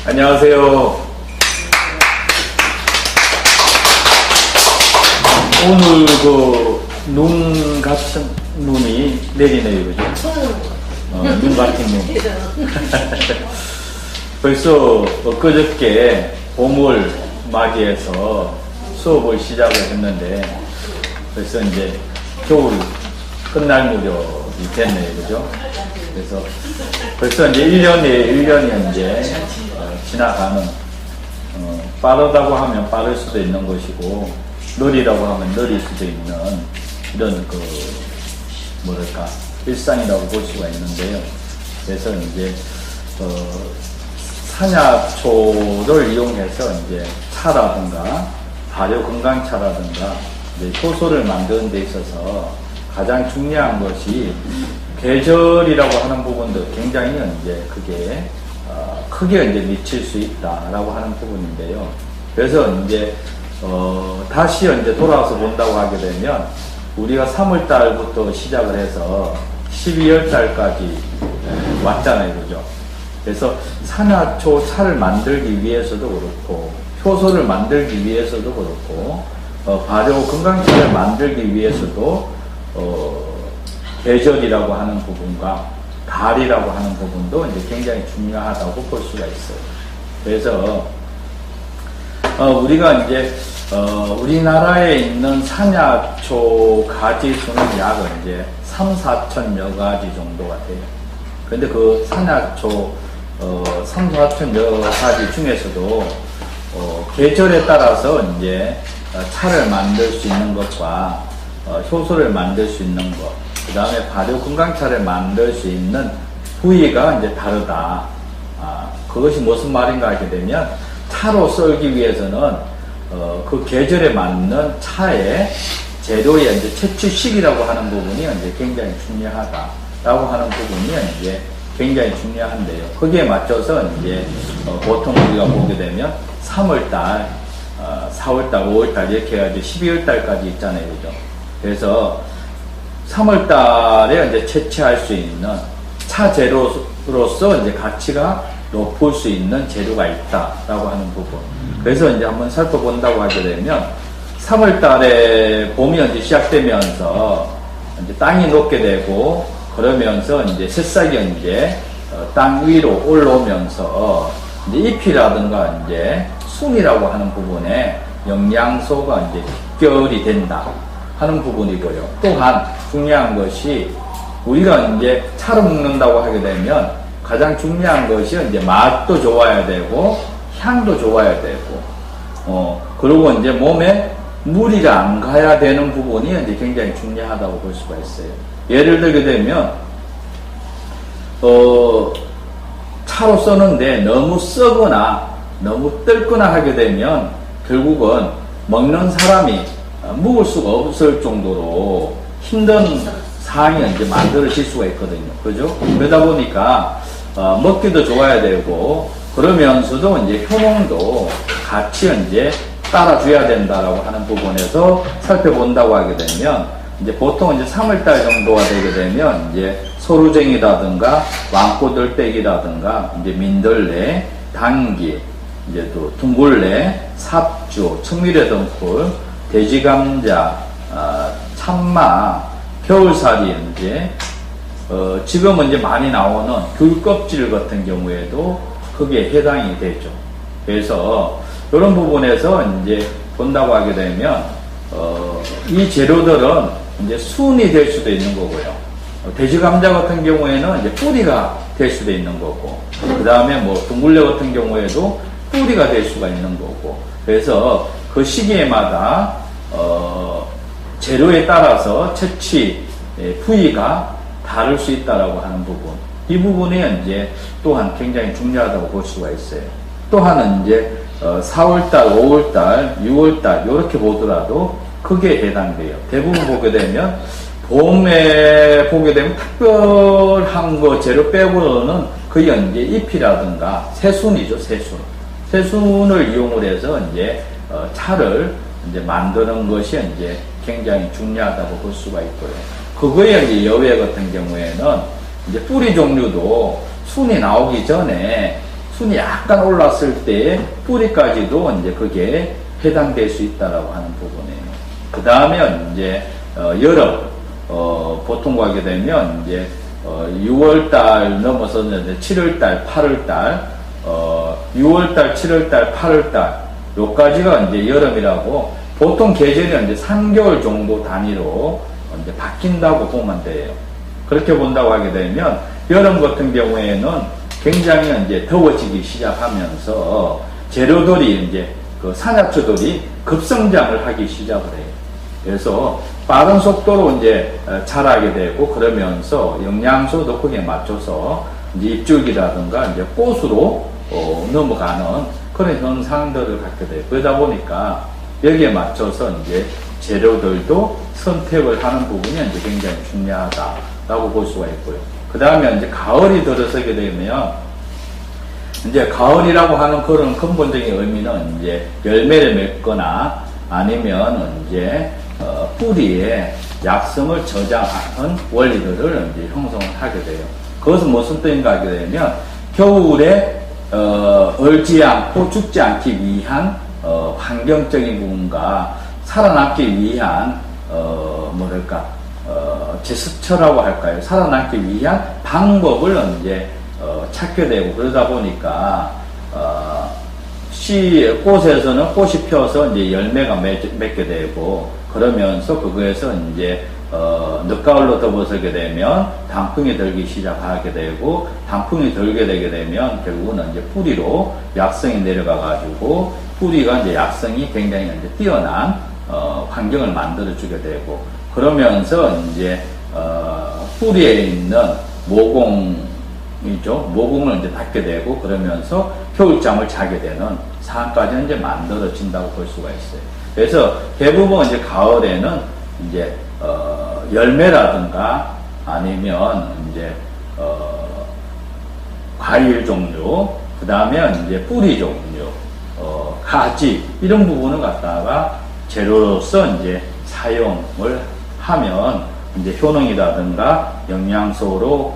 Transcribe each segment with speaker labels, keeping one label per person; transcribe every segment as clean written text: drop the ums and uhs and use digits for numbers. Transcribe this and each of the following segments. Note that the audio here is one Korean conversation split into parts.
Speaker 1: 안녕하세요. 오늘 눈 같은 눈이 내리네요, 그죠? 눈 같은 눈. 벌써 엊그저께 봄을 맞이해서 수업을 시작을 했는데 벌써 이제 겨울 끝날 무렵이 됐네요, 그죠? 그래서 벌써 이제 1년이 이제 지나가는, 빠르다고 하면 빠를 수도 있는 것이고, 느리다고 하면 느릴 수도 있는 이런 일상이라고 볼 수가 있는데요. 그래서 이제, 산야초를 이용해서 이제 차라든가, 발효 건강차라든가, 이제 효소를 만드는 데 있어서 가장 중요한 것이 계절이라고 하는 부분도 굉장히 이제 그게 크게 이제 미칠 수 있다라고 하는 부분인데요. 그래서 이제 다시 이제 돌아와서 본다고 하게 되면 우리가 3월 달부터 시작을 해서 12월 달까지 왔잖아요, 그죠? 그래서 산화초 차를 만들기 위해서도 그렇고 효소를 만들기 위해서도 그렇고 발효 건강차를 만들기 위해서도 계절이라고 하는 부분과 달이라고 하는 부분도 이제 굉장히 중요하다고 볼 수가 있어요. 그래서 우리가 이제 우리나라에 있는 산야초 가지 수는 약 이제 3, 4천여 가지 정도가 돼요. 근데 그 산야초 3, 4천여 가지 중에서도 계절에 따라서 이제 차를 만들 수 있는 것과 효소를 만들 수 있는 것, 그 다음에 발효 건강차를 만들 수 있는 부위가 이제 다르다. 그것이 무슨 말인가 하게 되면 차로 썰기 위해서는 그 계절에 맞는 차의 재료의 이제 채취 시기라고 하는 부분이 이제 굉장히 중요하다라고 하는 부분이 이제 굉장히 중요한데요. 거기에 맞춰서 이제 보통 우리가 보게 되면 3월달, 4월달, 5월달 이렇게 해가지고 12월달까지 있잖아요, 그죠? 그래서 3월달에 이제 채취할 수 있는 차 재료로서 이제 가치가 높을 수 있는 재료가 있다라고 하는 부분. 그래서 이제 한번 살펴본다고 하게 되면 3월달에 봄이 이제 시작되면서 이제 땅이 녹게 되고 그러면서 이제 새싹이 이제 땅 위로 올라오면서 이제 잎이라든가 이제 순이라고 하는 부분에 영양소가 이제 흡결이 된다 하는 부분이고요. 또한 중요한 것이 우리가 이제 차를 먹는다고 하게 되면 가장 중요한 것이 이제 맛도 좋아야 되고 향도 좋아야 되고 그리고 이제 몸에 무리가 안 가야 되는 부분이 이제 굉장히 중요하다고 볼 수가 있어요. 예를 들게 되면 차로 써는데 너무 썩거나 너무 뜰거나 하게 되면 결국은 먹는 사람이 먹을 수가 없을 정도로 힘든 상황이 이제 만들어질 수가 있거든요. 그죠? 그러다 보니까 먹기도 좋아야 되고 그러면서도 이제 효능도 같이 이제 따라줘야 된다라고 하는 부분에서 살펴본다고 하게 되면 이제 보통 이제 3월달 정도가 되게 되면 이제 소루쟁이라든가 왕꼬들빼기라든가 이제 민들레, 당귀, 이제 또 둥글레, 삽주, 청미래 등풀, 돼지감자, 참마, 겨울살이 이제 지금은 이제 많이 나오는 귤껍질 같은 경우에도 그게 해당이 되죠. 그래서 이런 부분에서 이제 본다고 하게 되면 이 재료들은 이제 순이 될 수도 있는 거고요. 돼지감자 같은 경우에는 이제 뿌리가 될 수도 있는 거고, 그 다음에 뭐 둥글레 같은 경우에도 뿌리가 될 수가 있는 거고, 그래서 그 시기에마다 재료에 따라서 채취 부위가 다를 수 있다라고 하는 부분, 이 부분이 이제 또한 굉장히 중요하다고 볼 수가 있어요. 또한은 이제 4월달, 5월달, 6월달 이렇게 보더라도 크게 해당돼요. 대부분 보게 되면 봄에 보게 되면 특별한 거 재료 빼고는 거의 이제 잎이라든가 새순이죠, 새순. 새순을 이용을 해서 이제 차를 이제 만드는 것이 이제 굉장히 중요하다고 볼 수가 있고요. 그거에 이제 여외 같은 경우에는 이제 뿌리 종류도 순이 나오기 전에 순이 약간 올랐을 때 뿌리까지도 이제 그게 해당될 수 있다라고 하는 부분이에요. 그 다음에 이제 여름 보통 가게 되면 이제 6월달 넘어서 이제 7월달, 8월달, 6월달, 7월달, 8월달 요까지가 이제 여름이라고 보통 계절이 이제 3개월 정도 단위로 이제 바뀐다고 보면 돼요. 그렇게 본다고 하게 되면 여름 같은 경우에는 굉장히 이제 더워지기 시작하면서 재료들이 이제 그 산약초들이 급성장을 하기 시작을 해요. 그래서 빠른 속도로 이제 자라게 되고 그러면서 영양소도 거기에 맞춰서 이제 잎줄기라든가 이제 꽃으로 넘어가는 그런 현상들을 갖게 돼요. 그러다 보니까 여기에 맞춰서 이제 재료들도 선택을 하는 부분이 이제 굉장히 중요하다라고 볼 수가 있고요. 그 다음에 이제 가을이 들어서게 되면 이제 가을이라고 하는 그런 근본적인 의미는 이제 열매를 맺거나 아니면 이제 뿌리에 약성을 저장하는 원리들을 이제 형성을 하게 돼요. 그것은 무슨 뜻인가 하게 되면 겨울에 얼지 않고 죽지 않기 위한 환경적인 부분과 살아남기 위한 제스처라고 할까요? 살아남기 위한 방법을 이제 찾게 되고 그러다 보니까 꽃에서는 꽃이 펴서 이제 열매가 맺게 되고 그러면서 그거에서 이제 늦가을로 접어서게 되면 단풍이 들기 시작하게 되고 단풍이 들게 되게 되면 결국은 이제 뿌리로 약성이 내려가 가지고 뿌리가 이제 약성이 굉장히 이제 뛰어난 환경을 만들어 주게 되고 그러면서 이제 뿌리에 있는 모공을 이제 닫게 되고 그러면서 겨울잠을 자게 되는 상황까지 이제 만들어진다고 볼 수가 있어요. 그래서 대부분 이제 가을에는 이제 열매라든가 아니면 이제 과일 종류, 그 다음에 이제 뿌리 종류, 가지 이런 부분을 갖다가 재료로서 이제 사용을 하면 이제 효능이라든가 영양소로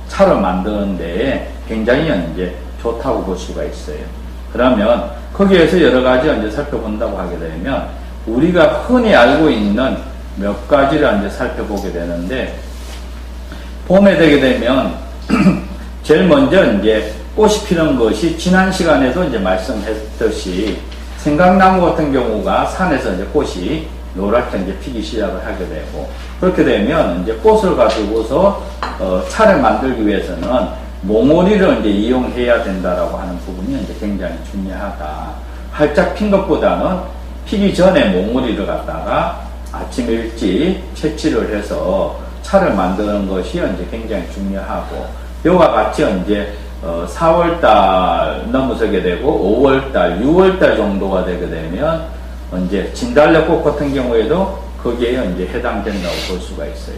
Speaker 1: 차를 만드는 데에 굉장히 이제 좋다고 볼 수가 있어요. 그러면 거기에서 여러 가지 이제 살펴본다고 하게 되면 우리가 흔히 알고 있는 몇 가지를 이제 살펴보게 되는데 봄에 되게 되면 제일 먼저 이제 꽃이 피는 것이 지난 시간에도 이제 말씀했듯이 생강나무 같은 경우가 산에서 이제 꽃이 노랗게 이제 피기 시작을 하게 되고 그렇게 되면 이제 꽃을 가지고서 차를 만들기 위해서는 몽우리를 이제 이용해야 된다라고 하는 부분이 이제 굉장히 중요하다. 활짝 핀 것보다는 피기 전에 몽우리를 갖다가 아침 일찍 채취를 해서 차를 만드는 것이 이제 굉장히 중요하고 이와 같이 이제 4월달 넘어서게 되고 5월달, 6월달 정도가 되게 되면 이제 진달래꽃 같은 경우에도 거기에 이제 해당된다고 볼 수가 있어요.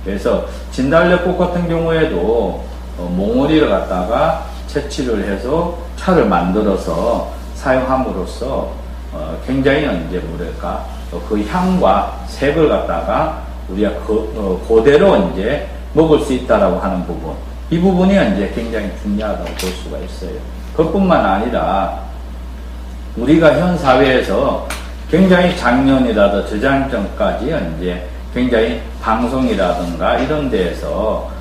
Speaker 1: 그래서 진달래꽃 같은 경우에도 몽우리를 갖다가 채취를 해서 차를 만들어서 사용함으로써 굉장히 이제 그 향과 색을 갖다가 우리가 그대로 이제 먹을 수 있다라고 하는 부분. 이 부분이 이제 굉장히 중요하다고 볼 수가 있어요. 그뿐만 아니라 우리가 현 사회에서 굉장히 작년이라도 저작년까지 이제 굉장히 방송이라든가 이런 데에서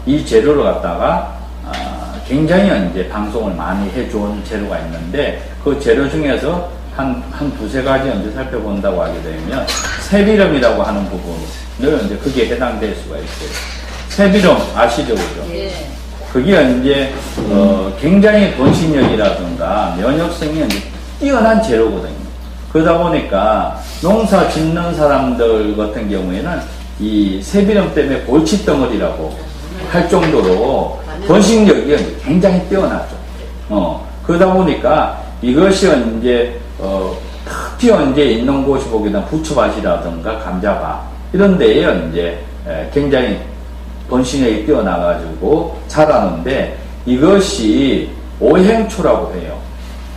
Speaker 1: 이 재료를 갖다가 굉장히 이제 방송을 많이 해준 재료가 있는데 그 재료 중에서 한 두세 가지 이제 살펴본다고 하게 되면 새비름이라고 하는 부분을 이제 그게 해당될 수가 있어요. 새비름 아시죠, 그죠?
Speaker 2: 예.
Speaker 1: 그게 이제 굉장히 번식력이라든가 면역성이 이제 뛰어난 재료거든요. 그러다 보니까 농사 짓는 사람들 같은 경우에는 이 새비름 때문에 골칫덩어리라고 할 정도로 번식력이 굉장히 뛰어나죠. 그러다 보니까 이것이 이제 특히 이제 있는 곳이 보게 되면 부추밭이라든가 감자밭 이런 데에 이제 굉장히 번식력이 뛰어나가지고 자라는데 이것이 오행초라고 해요.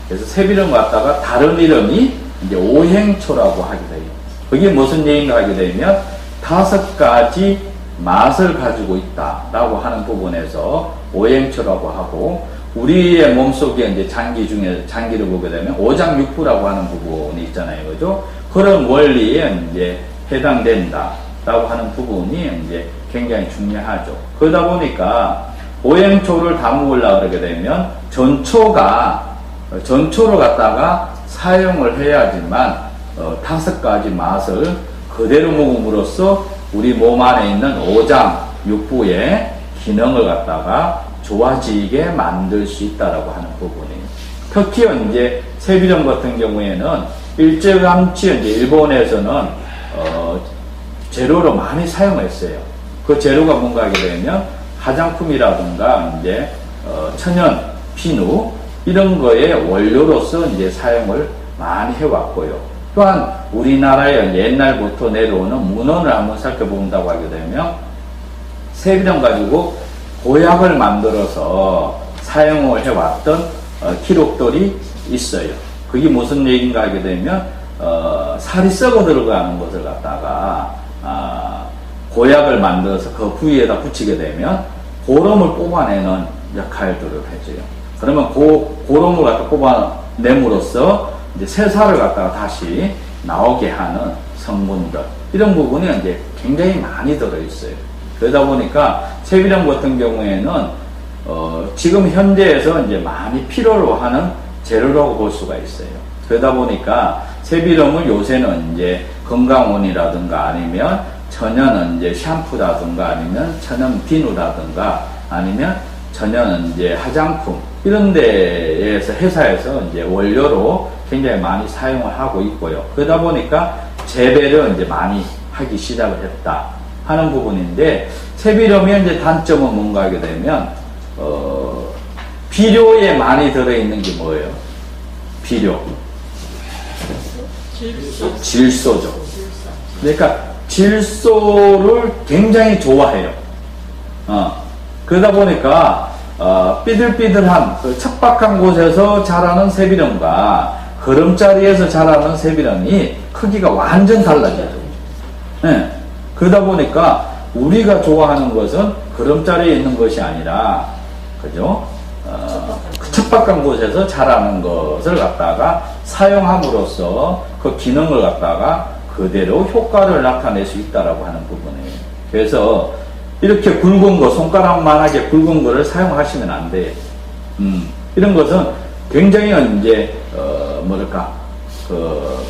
Speaker 1: 그래서 새비름 갖다가 다른 이름이 이제 오행초라고 하게 돼요. 그게 무슨 얘기인가 하게 되면 5가지 맛을 가지고 있다라고 하는 부분에서 오행초라고 하고, 우리의 몸속에 이제 장기 중에 장기를 보게 되면 오장육부라고 하는 부분이 있잖아요. 그죠? 그런 원리에 이제 해당된다라고 하는 부분이 이제 굉장히 중요하죠. 그러다 보니까 오행초를 다 먹으려고 그러게 되면 전초로 갖다가 사용을 해야지만 5가지 맛을 그대로 먹음으로써 우리 몸 안에 있는 오장육부의 기능을 갖다가 좋아지게 만들 수 있다라고 하는 부분이에요. 특히 이제 세비령 같은 경우에는 일찌감치 이제 일본에서는 재료로 많이 사용했어요. 그 재료가 뭔가 하게 되면 화장품이라든가 이제 천연 비누 이런 거에 원료로서 이제 사용을 많이 해왔고요. 또한 우리나라에 옛날부터 내려오는 문헌을 한번 살펴본다고 하게 되면 세비령 가지고 보약을 만들어서 사용을 해왔던 기록들이 있어요. 그게 무슨 얘기인가 하게 되면 살이 썩어 들어가는 것을 갖다가 보약을 만들어서 그 부위에다 붙이게 되면 고름을 뽑아내는 역할들을 해줘요. 그러면 고름을 갖다 뽑아냄으로써 이제 새살을 갖다가 다시 나오게 하는 성분들, 이런 부분이 이제 굉장히 많이 들어있어요. 그러다 보니까 세비령 같은 경우에는 지금 현재에서 이제 많이 필요로 하는 재료라고 볼 수가 있어요. 그러다 보니까 세비령을 요새는 이제 건강원이라든가 아니면 천연 이제 샴푸라든가 아니면 천연 비누라든가 아니면 천연 이제 화장품 이런 데에서 회사에서 이제 원료로 굉장히 많이 사용을 하고 있고요. 그러다 보니까 재배를 이제 많이 하기 시작을 했다 하는 부분인데, 세비령의 이제 단점은 뭔가 하게 되면 비료에 많이 들어있는 게 뭐예요? 비료. 질소죠. 그러니까 질소를 굉장히 좋아해요. 그러다 보니까 삐들삐들한 그 척박한 곳에서 자라는 세비령과 거름자리에서 자라는 세비령이 크기가 완전 달라져요. 네. 그러다 보니까 우리가 좋아하는 것은 거름자리에 있는 것이 아니라, 그죠? 그 척박한 곳에서 자라는 것을 갖다가 사용함으로써 그 기능을 갖다가 그대로 효과를 나타낼 수 있다라고 하는 부분이에요. 그래서 이렇게 굵은 거, 손가락만하게 굵은 거를 사용하시면 안 돼요. 이런 것은 굉장히 이제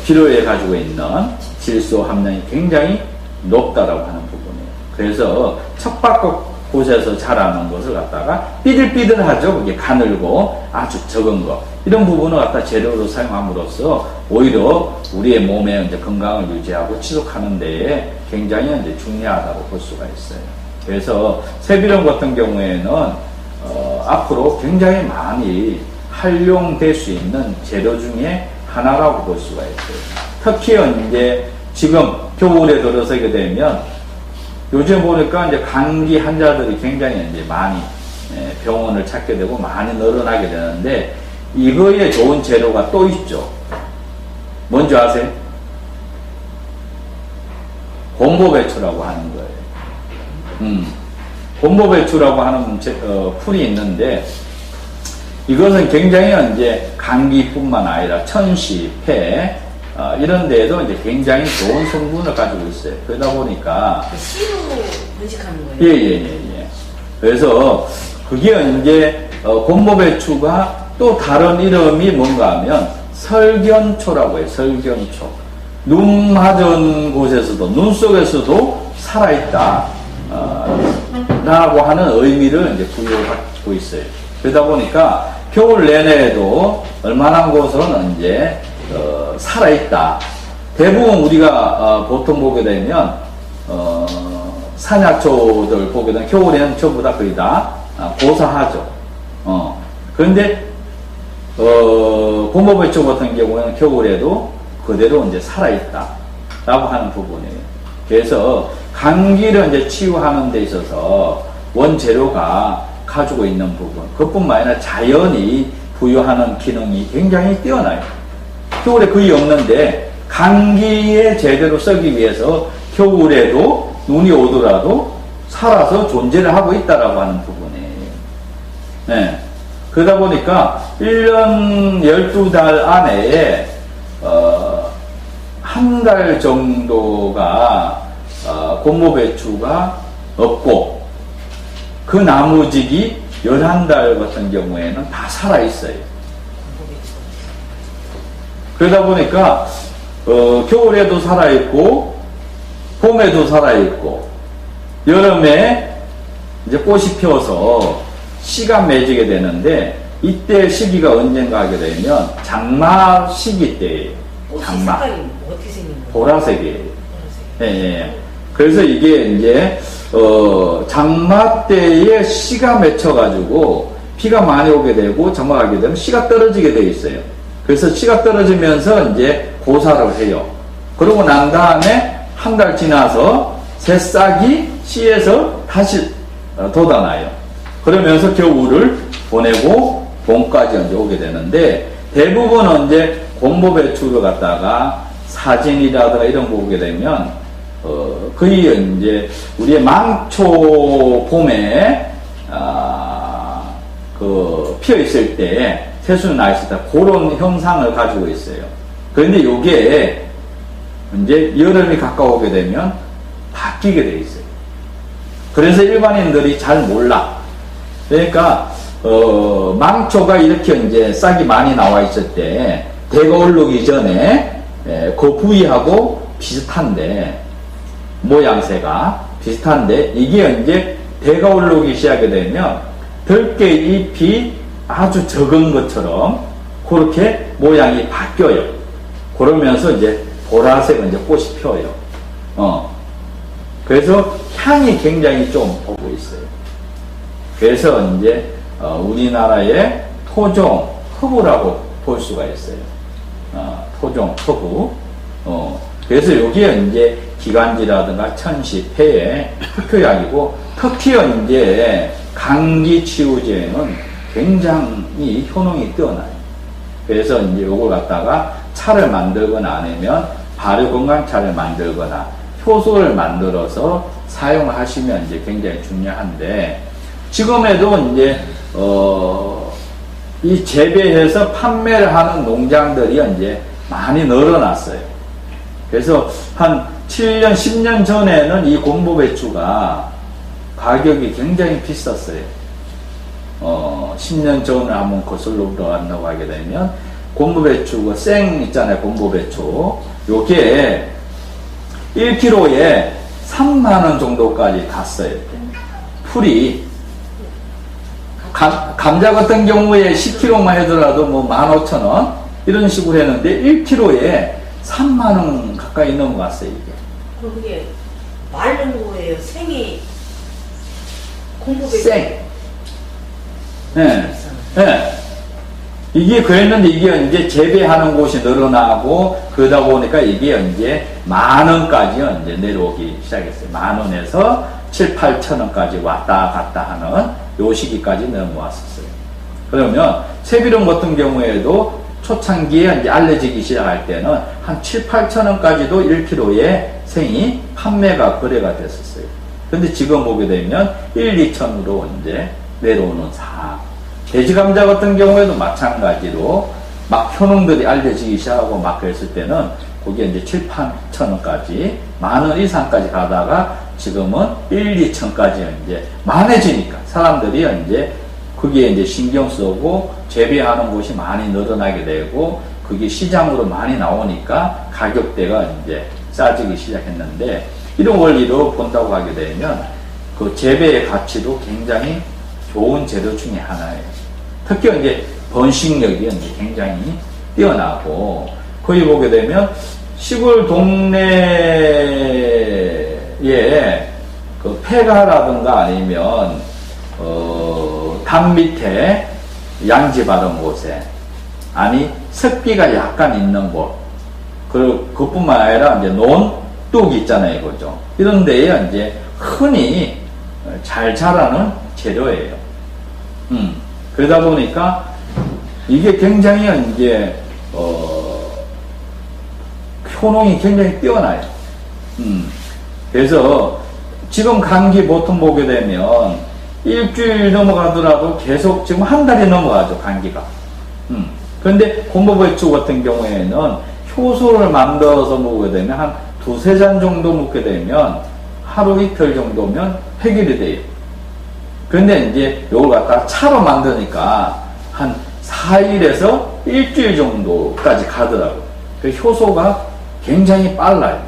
Speaker 1: 비료에 가지고 있는 질소 함량이 굉장히 높다라고 하는 부분이에요. 그래서 척박한 곳에서 자라는 것을 갖다가 삐들삐들하죠. 그게 가늘고 아주 적은 거, 이런 부분을 갖다 재료로 사용함으로써 오히려 우리의 몸의 이제 건강을 유지하고 지속하는 데에 굉장히 이제 중요하다고 볼 수가 있어요. 그래서 세비령 같은 경우에는 앞으로 굉장히 많이 활용될 수 있는 재료 중에 하나라고 볼 수가 있어요. 특히 이제 지금 겨울에 들어서게 되면 요즘 보니까 이제 감기 환자들이 굉장히 이제 많이 병원을 찾게 되고 많이 늘어나게 되는데, 이거에 좋은 재료가 또 있죠. 뭔지 아세요? 곰보배추라고 하는 거예요. 곰보배추라고 하는 풀이 있는데, 이것은 굉장히 이제 감기뿐만 아니라 천시, 폐, 이런 데에도 이제 굉장히 좋은 성분을 가지고 있어요. 그러다 보니까.
Speaker 2: 씨로 번식하는 거예요?
Speaker 1: 예. 그래서 그게 이제 곰보배추가 또 다른 이름이 뭔가 하면 설견초라고 해요. 설견초. 눈 맞은 곳에서도, 눈 속에서도 살아있다. 라고 하는 의미를 이제 부여하고 있어요. 그러다 보니까 겨울 내내에도 얼마나 곳은 이제 살아있다. 대부분 우리가 보통 보게 되면 산약초들 보게 되면 겨울에는 전부 다 거의 다 고사하죠. 그런데 곰보배추 같은 경우에는 겨울에도 그대로 이제 살아있다 라고 하는 부분이에요. 그래서 감기를 이제 치유하는 데 있어서 원재료가 가지고 있는 부분, 그뿐만 아니라 자연이 부여하는 기능이 굉장히 뛰어나요. 겨울에 거의 없는데 감기에 제대로 쓰기 위해서 겨울에도 눈이 오더라도 살아서 존재를 하고 있다라고 하는 부분이에요. 네. 그러다 보니까 1년 12달 안에 한 달 정도가 곰보배추가 없고 그 나머지기 11달 같은 경우에는 다 살아있어요. 그러다 보니까 겨울에도 살아있고 봄에도 살아있고 여름에 이제 꽃이 피어서 씨가 맺게 되는데 이때 시기가 언젠가 하게 되면 장마 시기 때예요. 장마.
Speaker 2: 색깔이 어떻게 생긴 거예요?
Speaker 1: 보라색이에요.
Speaker 2: 보라색.
Speaker 1: 예, 예. 그래서 이게 이제 장마 때에 씨가 맺혀가지고 비가 많이 오게 되고 장마하게 되면 씨가 떨어지게 돼 있어요. 그래서 씨가 떨어지면서 이제 고사를 해요. 그러고 난 다음에 한 달 지나서 새싹이 씨에서 다시 돋아나요. 그러면서 겨울을 보내고 봄까지 이제 오게 되는데 대부분은 이제 곰보배추를 갖다가 사진이라든가 이런 거 보게 되면 거의 이제 우리의 망초 봄에 피어 있을 때 새순이 나 있을 때 그런 형상을 가지고 있어요. 그런데 요게 이제 여름이 가까우게 되면 바뀌게 돼 있어요. 그래서 일반인들이 잘 몰라. 그러니까 망초가 이렇게 이제 싹이 많이 나와 있을 때 대가 오르기 전에 그 부위하고 비슷한데 모양새가 비슷한데 이게 이제 대가 오르기 시작하게 되면 들깨 잎이 아주 적은 것처럼 그렇게 모양이 바뀌어요. 그러면서 이제 보라색 이제 꽃이 펴요. 그래서 향이 굉장히 좀 보고 있어요. 그래서 이제 우리나라의 토종 허브라고 볼 수가 있어요. 토종 허브. 그래서 여기에 이제 기관지라든가 천식, 폐에 흑효약이고 특히나 이제 감기 치유제는 굉장히 효능이 뛰어나요. 그래서 이제 요걸 갖다가 차를 만들거나 아니면 발효건강차를 만들거나 효소를 만들어서 사용을 하시면 이제 굉장히 중요한데 지금에도 이제 이 재배해서 판매를 하는 농장들이 이제 많이 늘어났어요. 그래서 한 7년, 10년 전에는 이 곰보배추가 가격이 굉장히 비쌌어요. 10년 전을 한번 거슬러 들어간다고 하게 되면 곰보배추가 생 있잖아요. 곰보배추. 요게 1kg에 3만원 정도까지 갔어요. 풀이. 감자 같은 경우에 10kg만 하더라도 뭐 15,000원 이런 식으로 했는데 1kg에 3만원 가까이 넘어갔어요. 이게.
Speaker 2: 그럼 그게 마른 거예요? 생이 콩고배추?
Speaker 1: 생. 네. 네. 이게 그랬는데 이게 이제 재배하는 곳이 늘어나고 그러다 보니까 이게 이제 10,000원까지 이제 내려오기 시작했어요. 10,000원에서 7,000~8,000원까지 왔다 갔다 하는 요 시기까지 넘어왔었어요. 그러면 세비름 같은 경우에도 초창기에 이제 알려지기 시작할 때는 한 7,000~8,000원까지도 1kg에 생이 판매가 거래가 됐었어요. 근데 지금 보게 되면 1~2,000원으로 이제 내려오는 상황. 돼지감자 같은 경우에도 마찬가지로 막 효능들이 알려지기 시작하고 막 그랬을 때는 그게 이제 7,000~8,000원까지 10,000원 이상까지 가다가 지금은 1~2,000원까지 이제 많아지니까 사람들이 이제 그게 이제 신경 쓰고 재배하는 곳이 많이 늘어나게 되고 그게 시장으로 많이 나오니까 가격대가 이제 싸지기 시작했는데 이런 원리로 본다고 하게 되면 그 재배의 가치도 굉장히 좋은 재료 중에 하나예요. 특히 이제 번식력이 이제 굉장히 뛰어나고 거기 보게 되면 시골 동네에 그 폐가라든가 아니면 담 밑에 양지 바른 곳에 아니 습기가 약간 있는 곳 그뿐만 아니라 이제 논둑 있잖아요, 그죠? 이런 데에 이제 흔히 잘 자라는 재료예요. 그러다 보니까 이게 굉장히 이제 효능이 굉장히 뛰어나요. 그래서 지금 감기 보통 보게 되면 일주일 넘어가더라도 계속 지금 한 달이 넘어가죠, 감기가. 그런데 곰보배추 같은 경우에는 효소를 만들어서 먹게 되면 한 두세 잔 정도 먹게 되면 하루 이틀 정도면 해결이 돼요. 그런데 이제 요걸 갖다가 차로 만드니까 한 4일에서 일주일 정도까지 가더라고요. 그 효소가 굉장히 빨라요.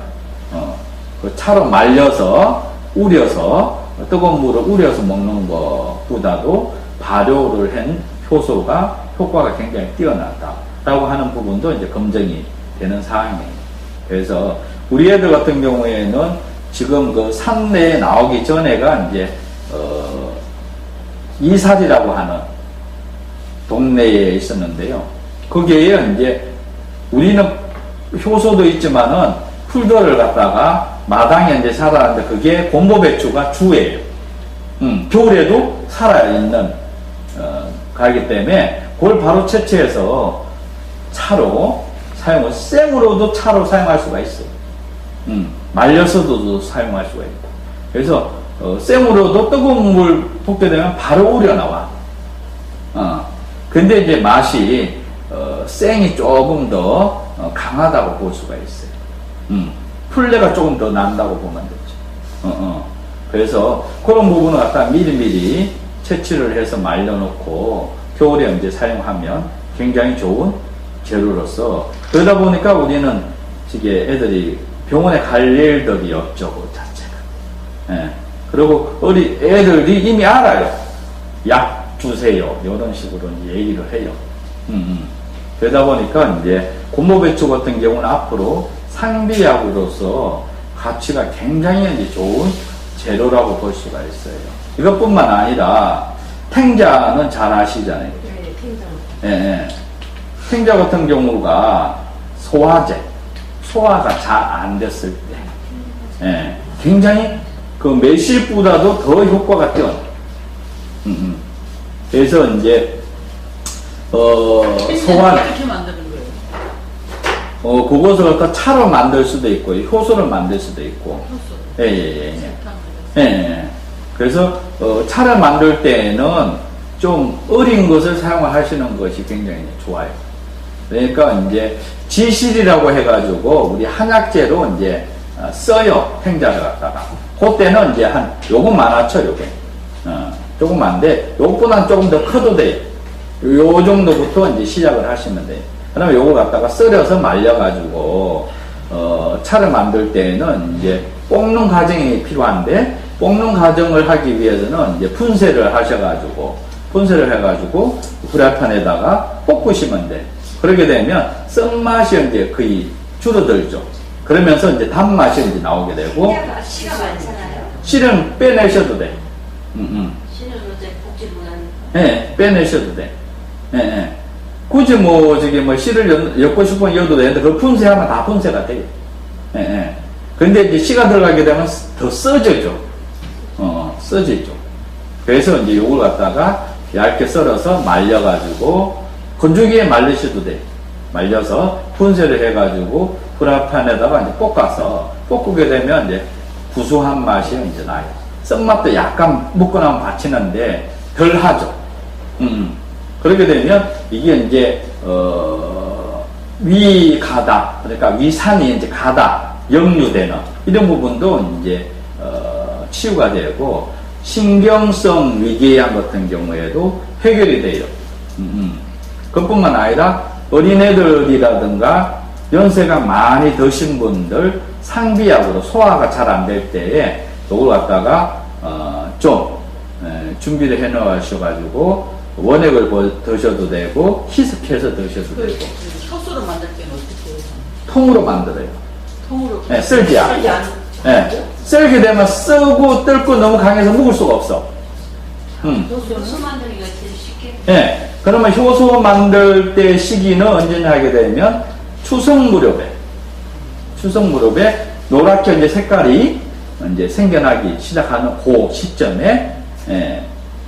Speaker 1: 그 차로 말려서 우려서 뜨거운 물을 우려서 먹는 것보다도 발효를 한 효소가 효과가 굉장히 뛰어나다라고 하는 부분도 이제 검증이 되는 사항이에요. 그래서 우리 애들 같은 경우에는 지금 그 산내에 나오기 전에가 이제 이살이라고 하는 동네에 있었는데요. 거기에 이제 우리는 효소도 있지만은 풀들을 갖다가 마당에 이제 살아는데 그게 곰보배추가 주예요. 겨울에도 살아있는 가기 때문에 그걸 바로 채취해서 차로 사용을 생으로도 차로 사용할 수가 있어요. 말려서도 사용할 수가 있고. 그래서 생으로도 뜨거운 물 붓게 되면 바로 우려 나와. 근데 이제 맛이 생이 조금 더 강하다고 볼 수가 있어요. 풀내가 조금 더 난다고 보면 되죠. 그래서 그런 부분을 갖다 미리미리 채취를 해서 말려놓고 겨울에 이제 사용하면 굉장히 좋은 재료로서 그러다 보니까 우리는 이게 애들이 병원에 갈 일들이 없죠, 그 자체가. 예. 그리고 우리 애들이 이미 알아요. 약 주세요. 이런 식으로 이제 얘기를 해요. 그러다 보니까 이제 곰보배추 같은 경우는 앞으로 상비약으로서 가치가 굉장히 이제 좋은 재료라고 볼 수가 있어요. 이것뿐만 아니라 탱자는 잘 아시잖아요.
Speaker 2: 네, 탱자.
Speaker 1: 예. 탱자 같은 경우가 소화제, 소화가 잘 안 됐을 때, 예. 굉장히 그 매실보다도 더 효과가 뛰어나. 그래서 이제 소화
Speaker 3: 어떻게 만드는 거예요?
Speaker 1: 그것을 갖다 차로 만들 수도 있고 효소를 만들 수도 있고.
Speaker 3: 효소.
Speaker 1: 예. 그래서 차를 만들 때에는 좀 어린 것을 사용하시는 것이 굉장히 좋아요. 그러니까 이제 지실이라고 해가지고 우리 한약재로 이제 써요, 탱자를 갖다가. 그때는 이제 한 요거 많았죠, 요게. 조금만데 요것보다는 조금 더 커도 돼요. 요 정도부터 이제 시작을 하시면 돼요. 그다음에 요걸 갖다가 썰어서 말려가지고 차를 만들 때에는 이제 볶는 과정이 필요한데 볶는 과정을 하기 위해서는 이제 분쇄를 하셔가지고 분쇄를 해가지고 프라이팬에다가 볶으시면 돼. 그렇게 되면 쓴맛이 이제 거의 줄어들죠. 그러면서 이제 단맛이 이제 나오게 되고
Speaker 4: 씨가 많잖아요.
Speaker 1: 씨는 빼내셔도 돼.
Speaker 4: 씨는 어제 볶지보다는.
Speaker 1: 예, 빼내셔도 돼. 예. 굳이 뭐 저기 뭐 씨를 엮고 싶으면 엮어도 되는데 그 분쇄하면 다 분쇄가 돼요. 예. 근데 이제 씨가 들어가게 되면 더 써져죠. 써지죠. 그래서 이제 요걸 갖다가 얇게 썰어서 말려가지고 건조기에 말리셔도 돼. 말려서 분쇄를 해가지고 프라이팬에다가 이제 볶아서 볶게 되면 이제 구수한 맛이 이제 나요. 쓴맛도 약간 먹고 나면 받치는데 덜 하죠. 그렇게 되면 이게 이제 위가다, 그러니까 위산이 이제 가다, 역류되는 이런 부분도 이제 치유가 되고 신경성 위궤양 같은 경우에도 해결이 돼요. 그뿐만 아니라 어린애들이라든가 연세가 많이 드신 분들 상비약으로 소화가 잘 안 될 때에 이걸 갖다가 좀 준비를 해 놓으셔가지고 원액을 드셔도 되고 희석해서 드셔도 되고.
Speaker 3: 효소를 만들 때는 어떻게 해요?
Speaker 1: 통으로 만들어요.
Speaker 3: 통으로.
Speaker 1: 네, 썰기야. 네. 썰게 되면 쓰고 뜰고 너무 강해서 먹을 수가 없어.
Speaker 4: 효소 만들기가 제일 쉽게.
Speaker 1: 네. 그러면 효소 만들 때 시기는 언제냐 하게 되면 추석무렵에 노랗게 이제 색깔이 이제 생겨나기 시작하는 그 시점에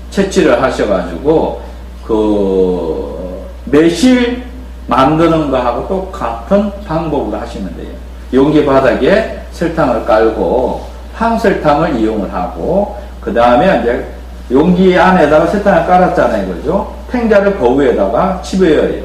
Speaker 1: 채취를 하셔가지고 그 매실 만드는 거하고 똑같은 방법으로 하시면 돼요. 용기 바닥에 설탕을 깔고 황설탕을 이용을 하고, 그 다음에 이제 용기 안에다가 설탕을 깔았잖아요. 그죠? 탱자를 그 위에다가 집어여요.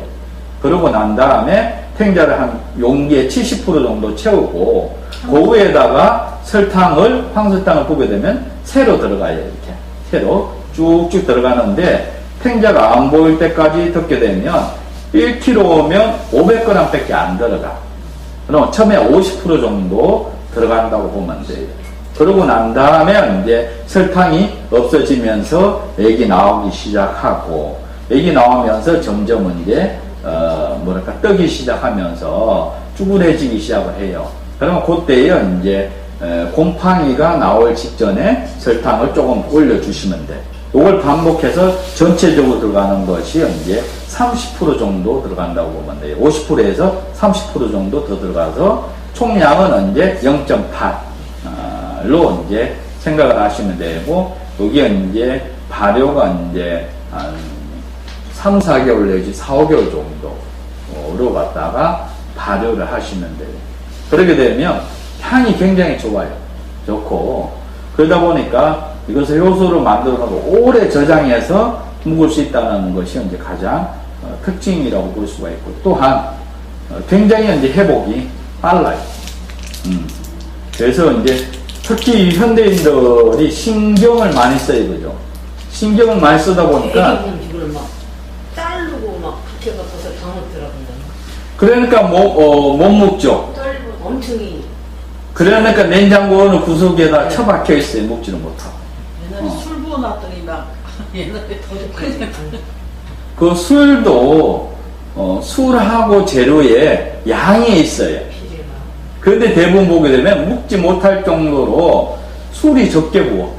Speaker 1: 그러고 난 다음에 탱자를 한 용기에 70% 정도 채우고, 그 위에다가 황설탕을 붓게 되면 새로 들어가요. 이렇게. 새로 쭉쭉 들어가는데, 탱자가 안 보일 때까지 덮게 되면 1kg면 500g 밖에 안 들어가. 그럼 처음에 50% 정도 들어간다고 보면 돼요. 그러고 난 다음에 이제 설탕이 없어지면서 액이 나오기 시작하고, 액이 나오면서 점점 이제 뜨기 시작하면서 쭈글해지기 시작을 해요. 그러면 그때에 이제 곰팡이가 나올 직전에 설탕을 조금 올려주시면 돼. 이걸 반복해서 전체적으로 들어가는 것이 이제 30% 정도 들어간다고 보면 돼요. 50%에서 30% 정도 더 들어가서 총량은 이제 0.8로 이제 생각을 하시면 되고, 여기에 이제 발효가 이제 한 3, 4개월 내지 4, 5개월 정도로 갖다가 발효를 하시면 돼요. 그렇게 되면 향이 굉장히 좋아요. 좋고, 그러다 보니까 이것을 효소로 만들어 놓고 오래 저장해서 묵을 수 있다는 것이 이제 가장 특징이라고 볼 수가 있고, 또한 굉장히 이제 회복이 빨라요. 그래서 이제 특히 현대인들이 신경을 많이 써요. 그죠? 신경을 많이 쓰다 보니까
Speaker 2: 이걸 막 자르고 막 그렇게 갖고서 다 먹더라고요.
Speaker 1: 그러니까 못 먹죠.
Speaker 2: 엄청이.
Speaker 1: 그러니까 냉장고는 구석에다 처박혀 있어요. 먹지는 못하고.
Speaker 3: 옛날에 술 부어놨더니 막 옛날에
Speaker 2: 그냥
Speaker 1: 그 술도 술하고 재료에 양이 있어요. 그런데 대부분 보게 되면 먹지 못할 정도로 술이 적게 부어.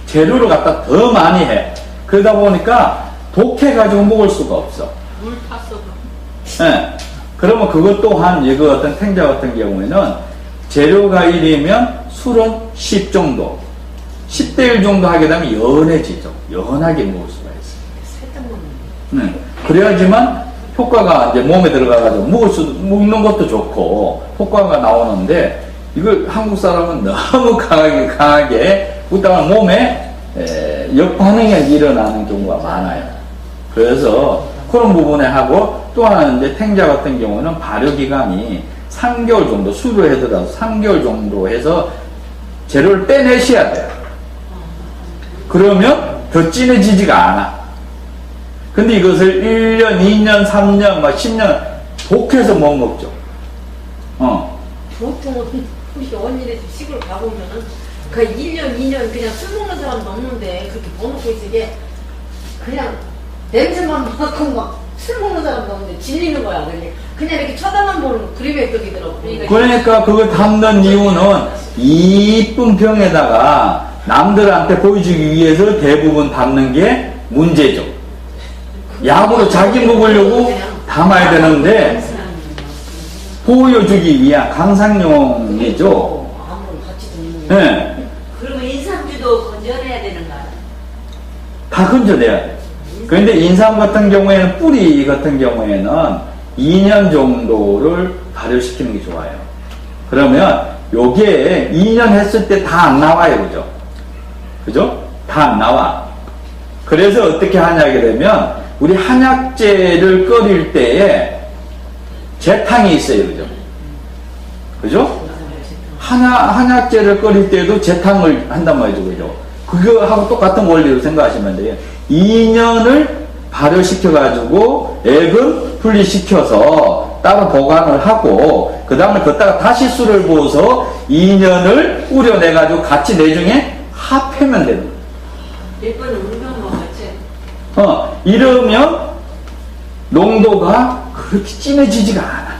Speaker 1: 재료를 갖다 더 많이 해. 그러다 보니까 독해가지고 먹을 수가 없어.
Speaker 3: 물 탔어.
Speaker 1: 네. 그러면 그것 또한 이거 어떤 탱자 같은 경우에는 재료가 1이면 술은 10 정도. 10대 1 정도 하게 되면 연해지죠. 연하게 먹을 수가 있어요.
Speaker 2: 살짝 먹는.
Speaker 1: 그래야지만 효과가 이제 몸에 들어가가지고 먹는 것도 좋고 효과가 나오는데, 이걸 한국 사람은 너무 강하게 먹다가 몸에 역반응이 일어나는 경우가 많아요. 그래서 그런 부분에 하고, 또 하나는 이제 탱자 같은 경우는 발효기간이 3개월 정도, 술을 해더라도 3개월 정도 해서 재료를 빼내셔야 돼요. 그러면 더 진해지지가 않아. 근데 이것을 1년, 2년, 3년, 막 10년 독해서 못 먹죠.
Speaker 2: 보통은 우리 언니네 집 시골 가보면은 그 1년, 2년 그냥 술 먹는 사람도 없는데 그렇게 버놓고 있으게 그냥 냄새만 맡고 막 술 먹는 사람도 없는데 질리는 거야. 그냥 이렇게 쳐다만 보는 거, 그림의 떡이더라고.
Speaker 1: 그러니까 그걸 담는 이유는 이쁜 병에다가 남들한테 보여주기 위해서 대부분 담는 게 문제죠. 약으로 자기 먹으려고 담아야 되는데 보여주기 위한 강상용이죠.
Speaker 2: 아무런 가치도 있는.
Speaker 1: 네.
Speaker 4: 그러면 인삼주도 건져내야 되는 거 아니야?
Speaker 1: 다 건져내야 돼. 그런데 인삼 같은 경우에는, 뿌리 같은 경우에는 2년 정도를 발효시키는 게 좋아요. 그러면 요게 2년 했을 때 다 안 나와요. 그죠? 그죠? 다 안 나와. 그래서 어떻게 하냐게 되면, 우리 한약재를 끓일 때에 재탕이 있어요. 그죠? 그죠? 한약재를 끓일 때도 재탕을 한단 말이죠. 그죠? 그거하고 똑같은 원리로 생각하시면 돼요. 2년을 발효시켜가지고 액은 분리시켜서 따로 보관을 하고, 그 다음에 걷다가 다시 술을 부어서 2년을 우려내가지고 같이 내중에 합하면 되는 거예요.
Speaker 4: 몇 번은 울면 먹었지.
Speaker 1: 이러면 농도가 그렇게 진해지지가 않아.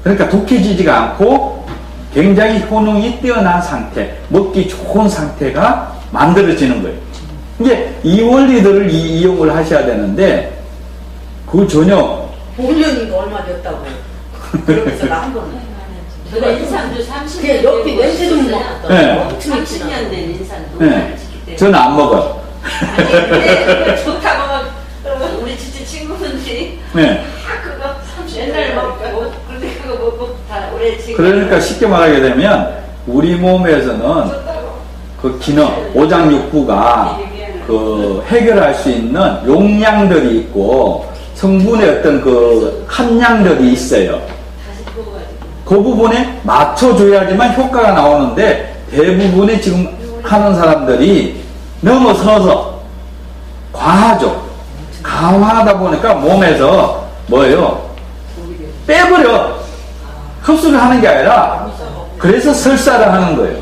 Speaker 1: 그러니까 독해지지가 않고 굉장히 효능이 뛰어난 상태, 먹기 좋은 상태가 만들어지는 거예요. 이제 이 원리들을 이용을 하셔야 되는데, 그거 전혀
Speaker 2: 5년인가 얼마 됐다고. 그러면서 나 한 번.
Speaker 4: 저도 인삼주 30년
Speaker 2: 그냥 옆에 냄새도 못 맡았다.
Speaker 1: 네.
Speaker 2: 엄청
Speaker 4: 30년 된 인삼
Speaker 1: 네.
Speaker 4: 농사를 짓기 때문에.
Speaker 1: 저는 안 먹어요.
Speaker 4: 아니 근데 좋다고 막 우리 진짜 친구분들이
Speaker 1: 네.
Speaker 4: 그거 옛날에 먹고 근데 그거 먹고 다 오래 지금.
Speaker 1: 그러니까 쉽게 말하게 되면 우리 몸에서는 그 기능, 오장육부가 그 해결할 수 있는 용량들이 있고 성분의 어떤 그 함량들이 있어요. 그 부분에 맞춰줘야지만 효과가 나오는데 대부분이 지금 하는 사람들이 넘어서서 과하죠. 강화하다 보니까 몸에서 뭐예요? 빼버려. 흡수를 하는 게 아니라 그래서 설사를 하는 거예요.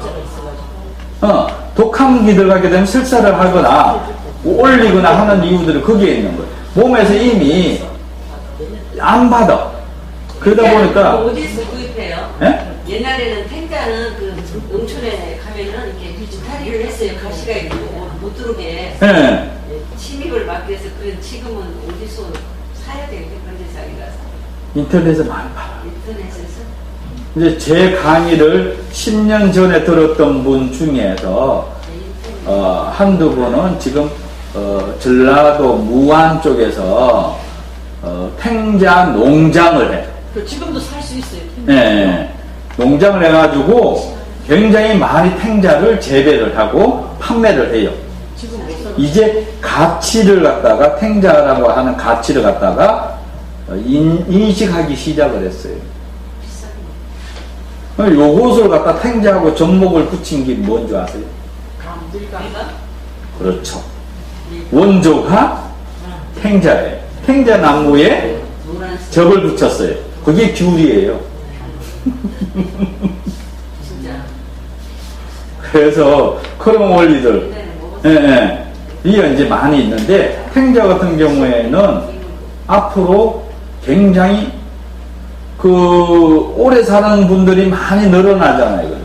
Speaker 1: 독함기 들어가게 되면 설사를 하거나 올리거나 하는 이유들이 거기에 있는 거예요. 몸에서 이미 안 받아. 그러다 보니까
Speaker 4: 어디서 구입해요?
Speaker 1: 예?
Speaker 4: 옛날에는 탱자는 그 농촌에 가면은 이렇게 비타리를 했어요. 가시가 있고 못 들어오게
Speaker 1: 예.
Speaker 4: 침입을 막기 위해서. 그런 지금은 어디서 사야 되겠네. 건재상에 가서
Speaker 1: 인터넷에 많이 팔아.
Speaker 4: 인터넷에서.
Speaker 1: 이제 제 강의를 10년 전에 들었던 분 중에서 한두 분은 지금 전라도 무안 쪽에서 탱자 농장을 해.
Speaker 3: 그 지금도 살 수 있어요.
Speaker 1: 예, 농장을 해가지고 굉장히 많이 탱자를 재배를 하고 판매를 해요.
Speaker 3: 지금 못 사.
Speaker 1: 이제 가치를 갖다가 탱자라고 하는 가치를 갖다가 인식하기 시작을 했어요. 요것을 갖다 탱자하고 접목을 붙인 게 뭔지 아세요?
Speaker 3: 감들가.
Speaker 1: 그렇죠. 원조가 탱자예요. 탱자 나무에
Speaker 4: 노란색.
Speaker 1: 접을 붙였어요. 그게 귤이에요.
Speaker 4: 진짜.
Speaker 1: 그래서 그런 원리들,
Speaker 4: 옛날에 먹었어요.
Speaker 1: 이게 이제 많이 있는데 탱자 같은 경우에는 앞으로 굉장히 그 오래 사는 분들이 많이 늘어나잖아요.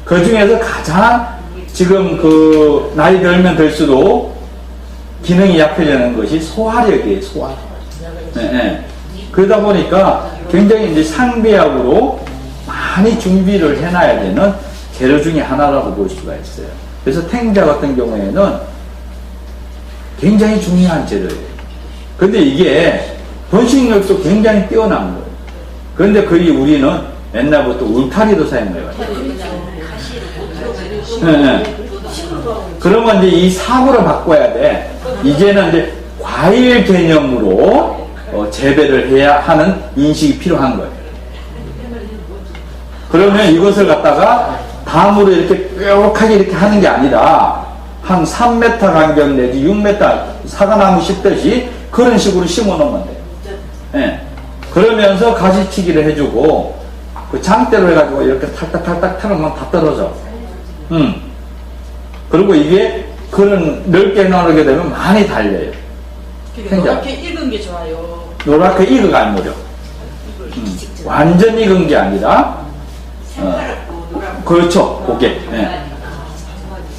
Speaker 1: 그 중에서 가장 지금 그 나이 들면 들수록 기능이 약해지는 것이 소화력이에요. 소화력. 그러다 보니까 굉장히 이제 상비약으로 많이 준비를 해놔야 되는 재료 중에 하나라고 볼 수가 있어요. 그래서 탱자 같은 경우에는 굉장히 중요한 재료예요. 근데 이게 번식력도 굉장히 뛰어난 거예요. 그런데 거의 우리는 옛날부터 울타리도 사용해요. 그러면 이제 이 사고를 바꿔야 돼. 이제는 이제 과일 개념으로 재배를 해야 하는 인식이 필요한 거예요. 그러면 이것을 갖다가 담으로 이렇게 뾰족하게 이렇게 하는 게 아니라 한 3m 간격 내지 6m 사과나무 심듯이 그런 식으로 심어 놓으면 돼요. 예. 그러면서 가지치기를 해주고 그 장대로 해가지고 이렇게 탈딱탈딱 털으면 다 떨어져. 그리고 이게 그런 넓게 나누게 되면 많이 달려요.
Speaker 3: 노랗게 익은 게 좋아요.
Speaker 1: 노랗게 익어가 아니죠. 완전 익은 게 아니라 그렇죠. 그게.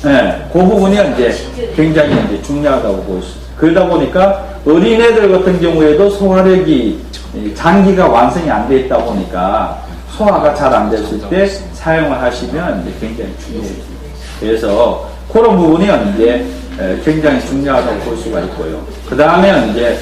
Speaker 1: 그 부분이 이제 굉장히 이제 중요하다고 볼 수 있어요. 그러다 보니까 어린애들 같은 경우에도 소화력이 장기가 완성이 안 돼 있다 보니까 소화가 잘 안 됐을 때 사용을 하시면 이제 굉장히 중요해요. 그래서 그런 부분이 이제 굉장히 중요하다고 볼 수가 있고요. 그 다음에 이제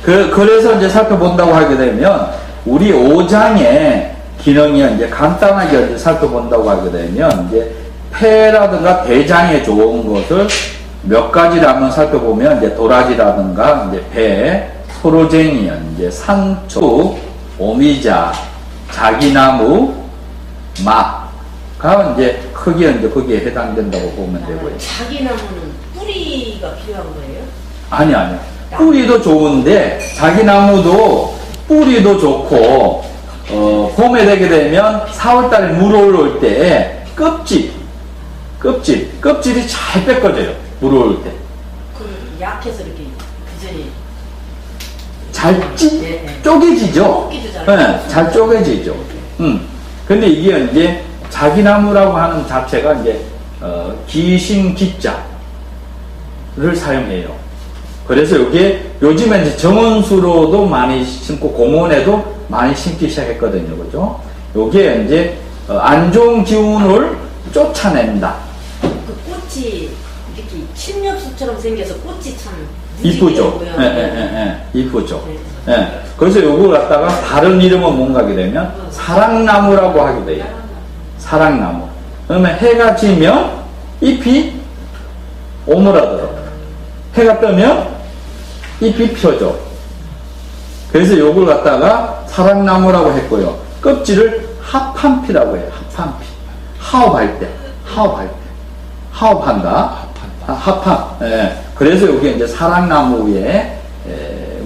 Speaker 1: 그래서 이제 살펴본다고 하게 되면 우리 오장의 기능이 이제 간단하게 이제 살펴본다고 하게 되면 이제 폐라든가 대장에 좋은 것을 몇 가지를 한번 살펴보면 이제 도라지라든가 이제 배, 소로쟁이, 이제 상추, 오미자, 자기나무, 막가 이제 크게 이제 거기에 해당된다고 보면 되고요.
Speaker 2: 자기나무는 뿌리가 필요한 거예요?
Speaker 1: 아니. 뿌리도 좋은데 자기나무도 뿌리도 좋고 봄에 되게 되면 4월달에 물 올라올 때 껍질이 잘 뺏겨져요. 물 올라올 때.
Speaker 2: 그 약해서 이렇게 그전에
Speaker 1: 잘
Speaker 2: 네.
Speaker 1: 쪼개지죠.
Speaker 2: 꺾기도 잘
Speaker 1: 네, 잘 쪼개지죠. 근데 이게 이제 자기나무라고 하는 자체가 이제 기신기자를 사용해요. 그래서 이게 요즘에 이제 정원수로도 많이 심고 공원에도 많이 심기 시작했거든요. 그죠? 요게 이제 안 좋은 기운을 쫓아낸다.
Speaker 2: 그 꽃이 이렇게 침엽수처럼 생겨서 꽃이 참
Speaker 1: 이쁘죠?
Speaker 2: 모양.
Speaker 1: 이쁘죠? 예. 그래서 요걸 갖다가 다른 이름은 뭔가 하게 되면 사랑나무라고 하게 돼요. 사랑나무. 그러면 해가 지면 잎이 오므라들어. 해가 뜨면 잎이 펴져. 그래서 요걸 갖다가 사랑나무라고 했고요. 껍질을 합판피라고 해요. 합판피. 하업할 때. 하업한다. 합판. 예. 그래서 여기 이제 사랑나무의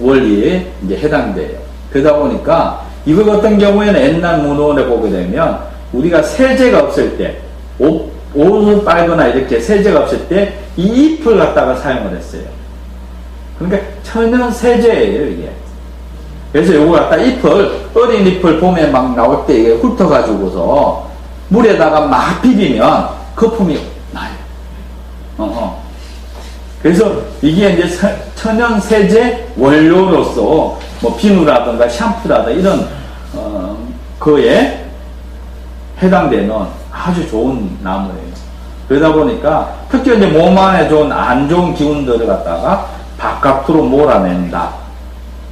Speaker 1: 원리에 이제 해당돼요. 그러다 보니까 이거 같은 경우에는 옛날 문헌에 보게 되면 우리가 세제가 없을 때, 옷을 빨거나 이렇게 세제가 없을 때 이 잎을 갖다가 사용을 했어요. 그러니까 천연 세제예요, 이게. 그래서 요거 갖다 어린 잎을 봄에 막 나올 때 이게 훑어가지고서 물에다가 막 비비면 거품이 나요. 그래서 이게 이제 천연 세제 원료로서 뭐 비누라든가 샴푸라든가 이런 거에 해당되는 아주 좋은 나무예요. 그러다 보니까 특히 이제 몸 안에 좋은 안 좋은 기운들을 갖다가 바깥으로 몰아낸다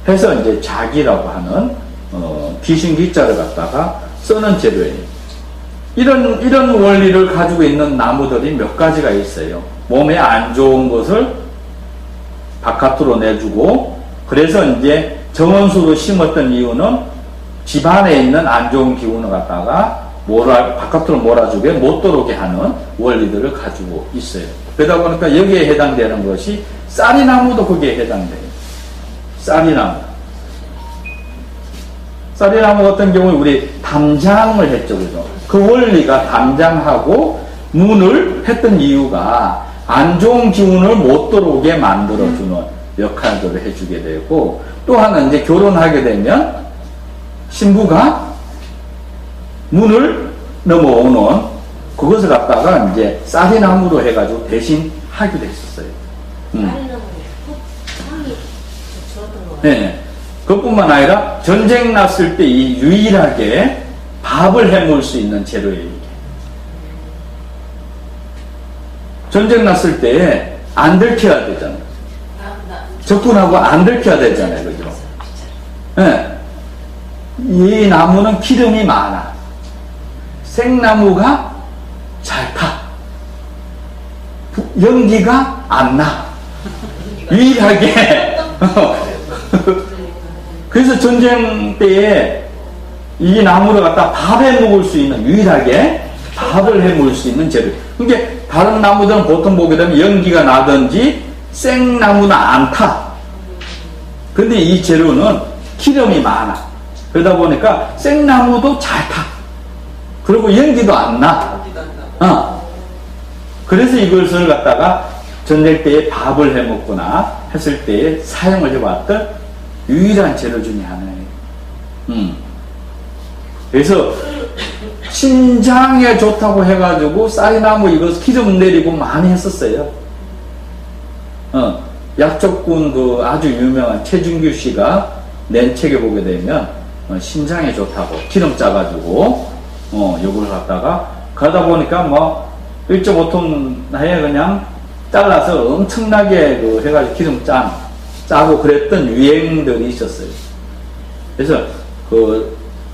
Speaker 1: 해서 이제 자기라고 하는 귀신기자를 갖다가 쓰는 재료예요. 이런 원리를 가지고 있는 나무들이 몇 가지가 있어요. 몸에 안 좋은 것을 바깥으로 내주고, 그래서 이제 정원수로 심었던 이유는 집안에 있는 안 좋은 기운을 갖다가 바깥으로 몰아주게 못 들어오게 하는 원리들을 가지고 있어요. 그러다 보니까 여기에 해당되는 것이 쌀이나무도 거기에 해당돼요. 쌀이나무 같은 경우에 우리 담장을 했죠, 그죠? 그 원리가 담장하고 문을 했던 이유가 안 좋은 기운을 못 들어오게 만들어주는 역할들을 해주게 되고, 또 하나 이제 결혼하게 되면 신부가 문을 넘어오는 그것을 갖다가 이제 쌀이나무로 해가지고 대신 하기도 했었어요.
Speaker 2: 쌀이나무에 향이 좋았던 것 같아요.
Speaker 1: 네. 그것뿐만 아니라 전쟁 났을 때 이 유일하게 밥을 해먹을 수 있는 재료예요, 이게. 전쟁 났을 때 안 들켜야 되잖아요. 적군하고 안 들켜야 되잖아요, 그죠? 네. 이 나무는 기름이 많아. 생나무가 잘 타. 연기가 안 나. 유일하게. 그래서 전쟁 때에 이 나무를 갖다 밥해 먹을 수 있는, 유일하게 밥을 해 먹을 수 있는 재료. 그러니까 다른 나무들은 보통 보게 되면 연기가 나든지 생나무는 안 타. 근데 이 재료는 기름이 많아. 그러다 보니까 생나무도 잘 타. 그리고 연기도 안 나. 그래서 이것을 갖다가 전쟁 때에 밥을 해 먹거나 했을 때에 사용을 해왔던 유일한 재료 중에 하나예요. 그래서 신장에 좋다고 해가지고 쌀이나무 이거 기름 내리고 많이 했었어요. 약적군 그 아주 유명한 최준규 씨가 낸 책에 보게 되면 신장에 좋다고 기름 짜가지고 요걸 갖다가 가다 보니까 뭐 1.5톤 에 그냥 잘라서 엄청나게 그 해가지고 기름 짜고 그랬던 유행들이 있었어요. 그래서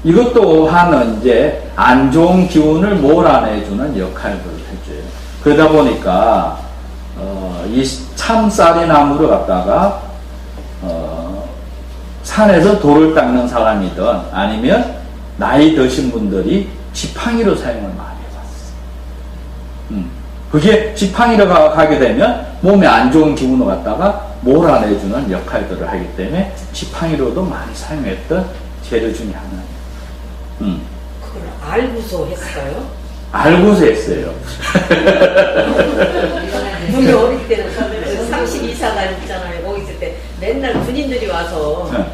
Speaker 1: 이것도 하는 이제 안 좋은 기운을 몰아내주는 역할들을 해줘요. 그러다 보니까 이 참쌀이나무를 갖다가 산에서 돌을 닦는 사람이든 아니면 나이 드신 분들이 지팡이로 사용을 많이 해봤어요. 그게 지팡이로 가게 되면 몸에 안 좋은 기운을 갖다가 몰아내주는 역할들을 하기 때문에 지팡이로도 많이 사용했던 재료 중에 하나예요.
Speaker 2: 그걸 알고서 했어요?
Speaker 1: 알고서 했어요.
Speaker 2: 우리 어릴 때는 32사가 있잖아요. 거기 있을 때 맨날 군인들이 와서
Speaker 1: 네.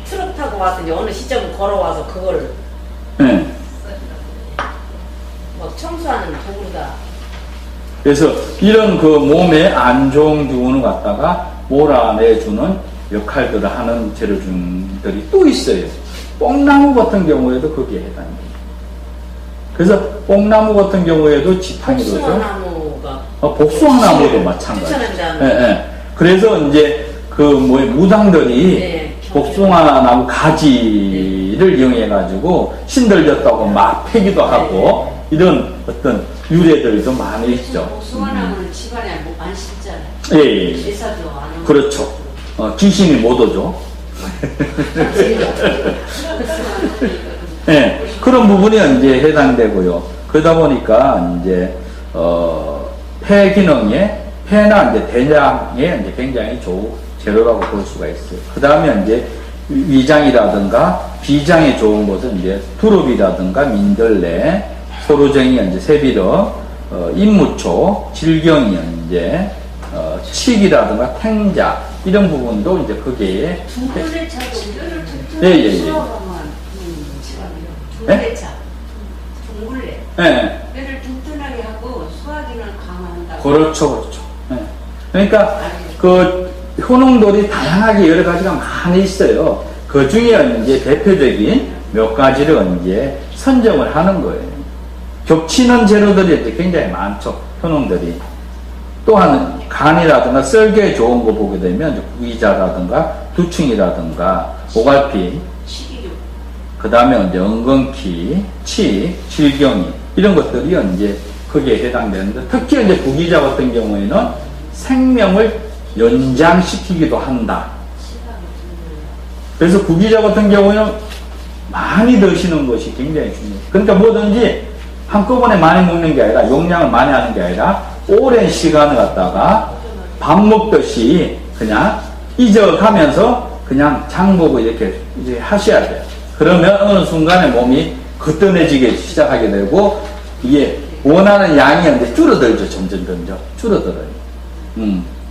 Speaker 2: 트럭 타고 왔더니 어느 시점 걸어와서 그거를
Speaker 1: 네.
Speaker 2: 막 청소하는 도구다.
Speaker 1: 그래서 이런 그 몸에 안 좋은 기운을 갖다가 몰아내주는 역할들을 하는 재료들이 또 있어요. 뽕나무 같은 경우에도 거기에 해당돼요. 그래서 뽕나무 같은 경우에도 지팡이로서
Speaker 2: 복숭아나무가
Speaker 1: 복숭아나무도 마찬가지.
Speaker 2: 추천한다는.
Speaker 1: 예, 예. 그래서 이제 무당들이
Speaker 2: 네,
Speaker 1: 복숭아 나무 가지를 이용해가지고 신들렸다고 막 패기도 하고 이런 어떤 유래들도 많이 있죠.
Speaker 4: 복숭아나무는 집안에 뭐 많이 심잖아요.
Speaker 1: 예, 예.
Speaker 4: 제사도 안 하고.
Speaker 1: 그렇죠. 귀신이 못 오죠. 예, 그런 부분이 이제 해당되고요. 그러다 보니까 이제 폐 기능에 폐나 이제 대장에 이제 굉장히 좋은 재료라고 볼 수가 있어요. 그 다음에 이제 위장이라든가 비장에 좋은 것은 이제 두릅이라든가 민들레, 소루쟁이 이제 세비러, 인무초, 질경이 이제 칡이라든가 탱자 이런 부분도 이제 거기에
Speaker 4: 둥글레차도 뼈를
Speaker 1: 예, 예, 예.
Speaker 4: 수확하면 둥글레차, 둥글레
Speaker 1: 예,
Speaker 4: 뼈를 튼튼하게 하고 소화기는 강화한다.
Speaker 1: 그렇죠, 그렇죠. 예. 그러니까 그 효능들이 다양하게 여러 가지가 많이 있어요. 그 중에 이제 대표적인 몇 가지를 이제 선정을 하는 거예요. 겹치는 재료들이 이제 굉장히 많죠. 효능들이. 또한 간이라든가 썰기에 좋은 거 보게 되면 이제 구기자라든가 두충이라든가 오갈피,
Speaker 4: 식이류.
Speaker 1: 그 다음에 이제 엉겅퀴, 치, 질경이 이런 것들이 이제 거기에 해당되는데 특히 이제 구기자 같은 경우에는 생명을 연장시키기도 한다. 그래서 구기자 같은 경우에는 많이 드시는 것이 굉장히 중요해요. 그러니까 뭐든지 한꺼번에 많이 먹는 게 아니라 용량을 많이 하는 게 아니라 오랜 시간을 갖다가 밥 먹듯이 그냥 잊어가면서 그냥 장 보고 이렇게 이제 하셔야 돼요. 그러면 어느 순간에 몸이 거뜬해지기 시작하게 되고 이게 원하는 양이 이제 줄어들죠. 점점 줄어들어요.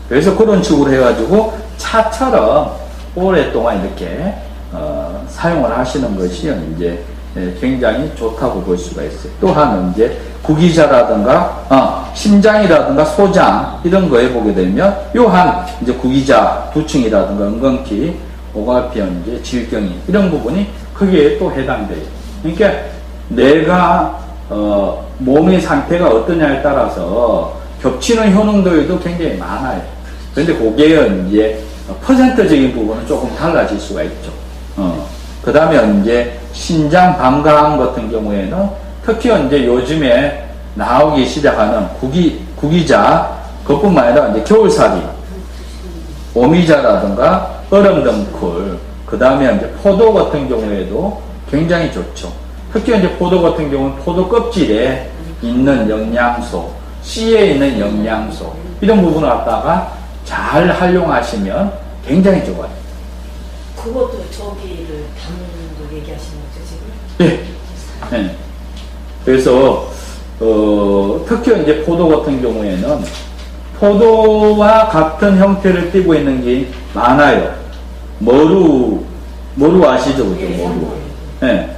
Speaker 1: 그래서 그런 식으로 해가지고 차처럼 오랫동안 이렇게 사용을 하시는 것이 이제 굉장히 좋다고 볼 수가 있어요. 또한 이제 구기자라든가 심장이라든가 소장 이런 거에 보게 되면 요한 이제 구기자 두충이라든가 엉겅퀴, 오갈피, 이제 질경이 이런 부분이 거기에 또 해당돼요. 그러니까 내가 몸의 상태가 어떠냐에 따라서 겹치는 효능들도 굉장히 많아요. 그런데 그게 이제 퍼센트적인 부분은 조금 달라질 수가 있죠. 그 다음에 이제 신장 방광 같은 경우에는 특히 이제 요즘에 나오기 시작하는 구기자, 그뿐만 아니라 이제 겨울사리, 오미자라든가 얼음덩쿨, 그 다음에 이제 포도 같은 경우에도 굉장히 좋죠. 특히 이제 포도 같은 경우는 포도 껍질에 있는 영양소, 씨에 있는 영양소, 이런 부분을 갖다가 잘 활용하시면 굉장히 좋아요.
Speaker 2: 그것도 저기를 담는 거 얘기하시는 거죠, 지금?
Speaker 1: 예. 네. 그래서, 특히 이제 포도 같은 경우에는 포도와 같은 형태를 띠고 있는 게 많아요. 머루 아시죠? 그죠? 머루. 예.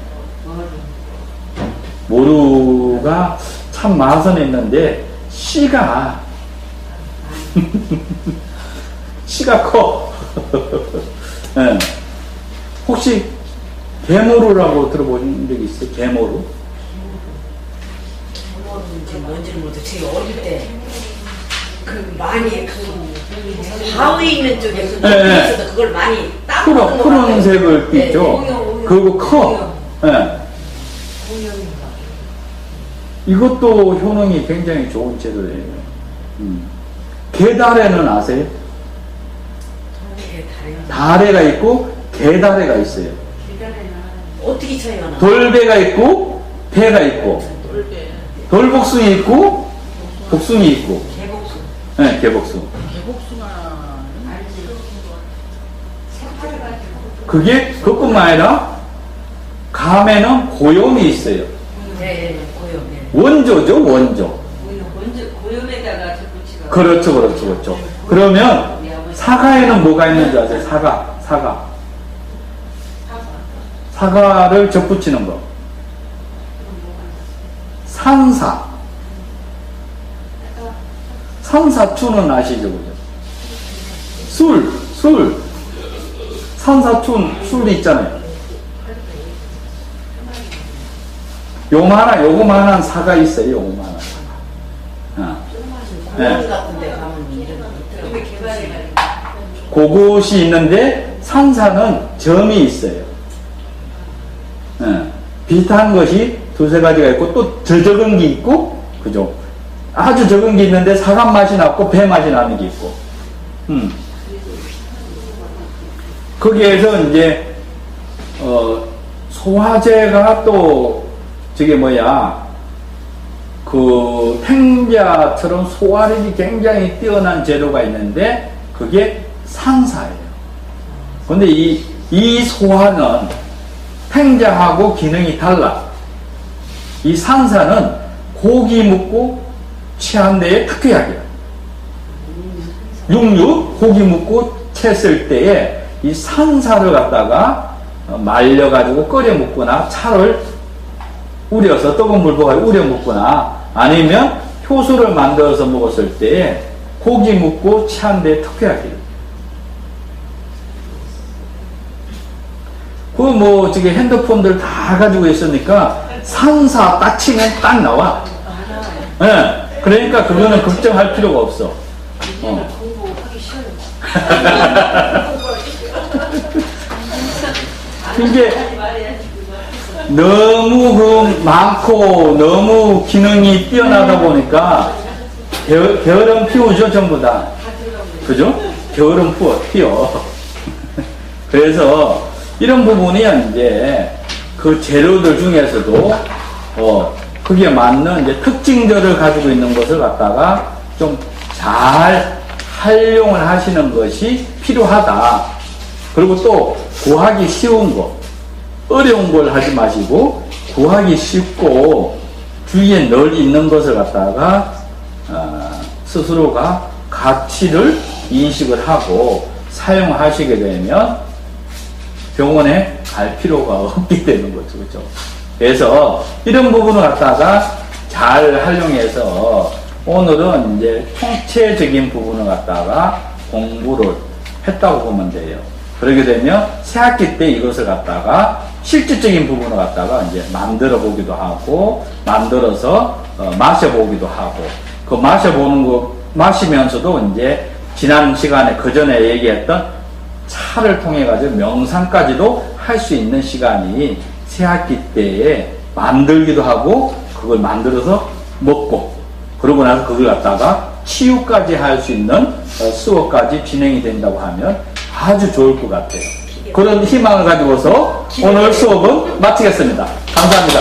Speaker 1: 머루가 참 맛은 있는데, 씨가 커. 예. 혹시 개모루라고 들어본 적 있어요? 개모루?
Speaker 2: 개모루는 뭔지는 모르겠어요. 제가 어릴 때 그 많이 바위에 있는 쪽에 그
Speaker 1: 네.
Speaker 2: 있어서 그걸 많이 따먹는 거
Speaker 1: 푸른색을
Speaker 2: 네,
Speaker 1: 띠죠. 그리고 커. 예. 이것도 효능이 굉장히 좋은 재료예요. 게다래는 아세요? 다래가 있고 게다래가 있어요.
Speaker 2: 어떻게 차이가 나?
Speaker 1: 돌배가 있고 배가 있고 돌복숭이 있고 복숭이 있고
Speaker 4: 개복숭.
Speaker 1: 네, 개복숭. 그게 그것뿐만 아니라 감에는 고염이 있어요.
Speaker 2: 네, 고요. 네.
Speaker 1: 원조죠, 원조.
Speaker 4: 고염에다가 젖붙이가.
Speaker 1: 그렇죠. 그러면 사과에는 뭐가 있는지 아세요? 사과를 접붙이는 거. 산사추는 아시죠? 그죠? 술. 산사춘 있잖아요. 요거만한 사과 있어요, 요거만한 사과.
Speaker 2: 공원 같은 데 가면 이런 거 있더라고요.
Speaker 4: 개발해가지고.
Speaker 1: 그곳이 있는데 산사는 점이 있어요. 비슷한 것이 두세 가지가 있고 또 더 적은 게 있고, 그죠? 아주 적은 게 있는데 사간 맛이 났고 배 맛이 나는 게 있고. 거기에서 이제 소화제가 또 저게 뭐야, 그 팽자처럼 소화력이 굉장히 뛰어난 재료가 있는데 그게 산사예요. 근데 이 소화는 팽자하고 기능이 달라. 이 산사는 고기 묵고 체한 데에 특효약이야. 육류 고기 묵고 채쓸 때에 이 산사를 갖다가 말려가지고 끓여 먹거나 차를 우려서 뜨거운 물 부어서 우려 먹거나 아니면 효소를 만들어서 먹었을 때에 고기 묵고 체한 데에 특효약이에요. 그 뭐 저기 핸드폰들 다 가지고 있으니까 산사 딱 치면 딱 나와. 예. 네. 그러니까 그거는 걱정할 필요가 없어.
Speaker 4: 이제는 공부하기 쉬워요.
Speaker 1: 이게 너무 그 많고 너무 기능이 뛰어나다 보니까 게으름 피우죠, 전부 다. 그죠? 게으름 피워. 그래서 이런 부분이 이제 그 재료들 중에서도 거기에 맞는 이제 특징들을 가지고 있는 것을 갖다가 좀 잘 활용을 하시는 것이 필요하다. 그리고 또 구하기 쉬운 거, 어려운 걸 하지 마시고 구하기 쉽고 주위에 늘 있는 것을 갖다가 스스로가 가치를 인식을 하고 사용하시게 되면 병원에 갈 필요가 없게 되는 거죠. 그렇죠? 그래서 이런 부분을 갖다가 잘 활용해서 오늘은 이제 총체적인 부분을 갖다가 공부를 했다고 보면 돼요. 그러게 되면 새학기 때 이것을 갖다가 실질적인 부분을 갖다가 이제 만들어 보기도 하고 만들어서 마셔보기도 하고 그 마셔보는 거 마시면서도 이제 지난 시간에 그 전에 얘기했던 차를 통해 가지고 명상까지도 할 수 있는 시간이 새학기 때에 만들기도 하고 그걸 만들어서 먹고 그러고 나서 그걸 갖다가 치유까지 할 수 있는 수업까지 진행이 된다고 하면 아주 좋을 것 같아요. 그런 희망을 가지고서 오늘 수업은 마치겠습니다. 감사합니다.